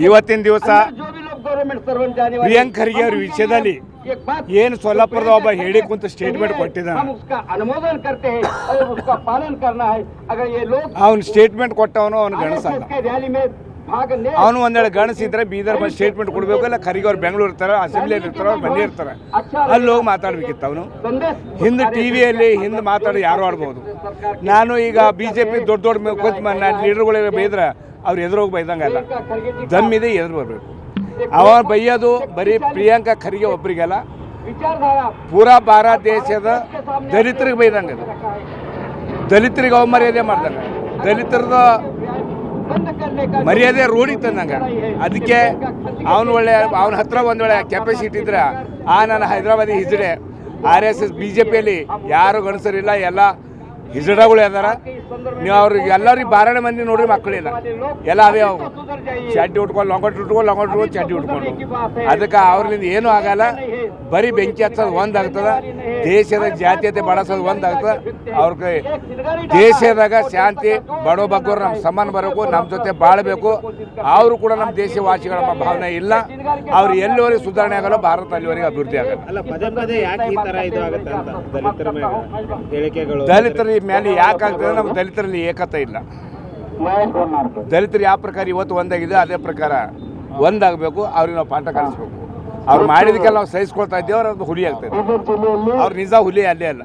ಇವತ್ತಿನ ದಿವಸ ಪ್ರಿಯಾಂಕ್ ಖರ್ಗೆ ಅವ್ರ ವಿಷಯದಲ್ಲಿ ಏನು ಸೊಲ್ಲಾಪುರದ ಒಬ್ಬ ಹೇಳಿ ಕುಂತ ಸ್ಟೇಟ್ಮೆಂಟ್ ಕೊಟ್ಟಿದ್ದಾನೆ. ಅವನು ಸ್ಟೇಟ್ಮೆಂಟ್ ಕೊಟ್ಟವನು ಅವನು ಗಣಸಲ್ಲ. ಅವನು ಒಂದೇಳೆ ಗಣಸಿದ್ರೆ ಬೀದರ್ ಬಂದು ಸ್ಟೇಟ್ಮೆಂಟ್ ಕೊಡಬೇಕು. ಇಲ್ಲ ಖರ್ಗೆ ಅವ್ರು ಬೆಂಗಳೂರು ಇರ್ತಾರೆ, ಅಸೆಂಬ್ಲಿಯಲ್ಲಿ ಇರ್ತಾರೆ, ಅವ್ರು ಬಂದೇ ಇರ್ತಾರೆ, ಅಲ್ಲಿ ಹೋಗಿ ಮಾತಾಡ್ಬೇಕಿತ್ತು. ಅವನು ಹಿಂದೆ ಟಿವಿಯಲ್ಲಿ ಹಿಂದೆ ಮಾತಾಡಿ ಯಾರು ಆಡ್ಬೋದು. ನಾನು ಈಗ BJP ದೊಡ್ಡ ಲೀಡರ್ಗಳಿಗೆ ಬೈದ್ರೆ ಅವ್ರು ಎದುರೋಗಿ ಬೈದಂಗಲ್ಲ. ದಮ್ಮಿದೆ ಎದುರು ಬರಬೇಕು. ಅವ ಬೈಯೋದು ಬರೀ ಪ್ರಿಯಾಂಕಾ ಖರ್ಗೆ ಒಬ್ಬರಿಗೆಲ್ಲ, ಪೂರಾ ಭಾರತ ದೇಶದ ದಲಿತರಿಗೆ ಬೈದಂಗೆ. ದಲಿತರಿಗೆ ಅವಮರ್ಯಾದೆ ಮಾಡ್ದಂಗೆ, ದಲಿತರದ ಮರ್ಯಾದೆ ರೋಡಿಗೆ ತಂದಂಗೆ. ಅದಕ್ಕೆ ಅವನ ಹತ್ರ ಒಂದು ವೇಳೆ ಕೆಪಾಸಿಟಿ ಇದ್ರೆ ನಾನು ಹೈದರಾಬಾದಿ ಹಿಜಡೆ RSS BJPಯಲ್ಲಿ ಯಾರು ಗಣಸರಿಲ್ಲ, ಎಲ್ಲ ಹಿಜಡಗಳು ಅದಾರ. ನೀವು ಅವ್ರಿಗೆ ಎಲ್ಲರಿಗೆ ಬಾರಣ ಮಂದಿ ನೋಡ್ರಿ ಮಕ್ಕಳಿಲ್ಲ, ಎಲ್ಲ ಅದೇ ಅವರು ಚಡ್ಡಿ ಉಟ್ಕೊಂಡು ಲೊಂಗಟ್ಟು ಉಟ್ಕೊಂಡು ಚಡ್ಡಿ ಉಟ್ಕೊಂಡು. ಅದಕ್ಕೆ ಅವ್ರಿಂದ ಏನೂ ಆಗಲ್ಲ. ಬರೀ ಬೆಂಕಿ ಹಚ್ಚೋದು ಒಂದಾಗ್ತದೆ, ದೇಶದ ಜಾತೀಯತೆ ಬಳಸೋದು ಒಂದಾಗ್ತದೆ. ಅವ್ರಿಗೆ ದೇಶದಾಗ ಶಾಂತಿ ಬಡೋ ಬಗ್ಗರು ನಮ್ಮ ಸಮಾನ ಬರಬೇಕು, ನಮ್ಮ ಜೊತೆ ಬಾಳಬೇಕು. ಅವರು ಕೂಡ ನಮ್ಮ ದೇಶವಾಸಿಗಳ ಭಾವನೆ ಇಲ್ಲ. ಅವ್ರು ಎಲ್ಲಿವರೆಗೆ ಸುಧಾರಣೆ ಆಗಲ್ಲ, ಭಾರತ ಅಲ್ಲಿವರೆಗೆ ಅಭಿವೃದ್ಧಿ ಆಗಲ್ಲ. ದಲಿತರ ಮೇಲೆ ಯಾಕಾಗ್ತದೆ? ನಮ್ಮ ದಲಿತರಲ್ಲಿ ಏಕತೆ ಇಲ್ಲ. ದಲಿತರು ಯಾವ ಪ್ರಕಾರ ಇವತ್ತು ಒಂದಾಗಿದೆ ಅದೇ ಪ್ರಕಾರ ಒಂದಾಗಬೇಕು. ಅವ್ರಿಗೆ ನಾವು ಪಾಠ ಕಲಿಸ್ಬೇಕು. ಅವ್ರು ಮಾಡಿದಕ್ಕೆಲ್ಲ ನಾವು ಸಹಿಸ್ಕೊಳ್ತಾ ಇದ್ದೇವೆ. ಅವ್ರದ್ದು ಹುಲಿ ಆಗ್ತದೆ. ಅವ್ರು ನಿಜ ಹುಲಿ ಅಲ್ಲೇ ಅಲ್ಲ.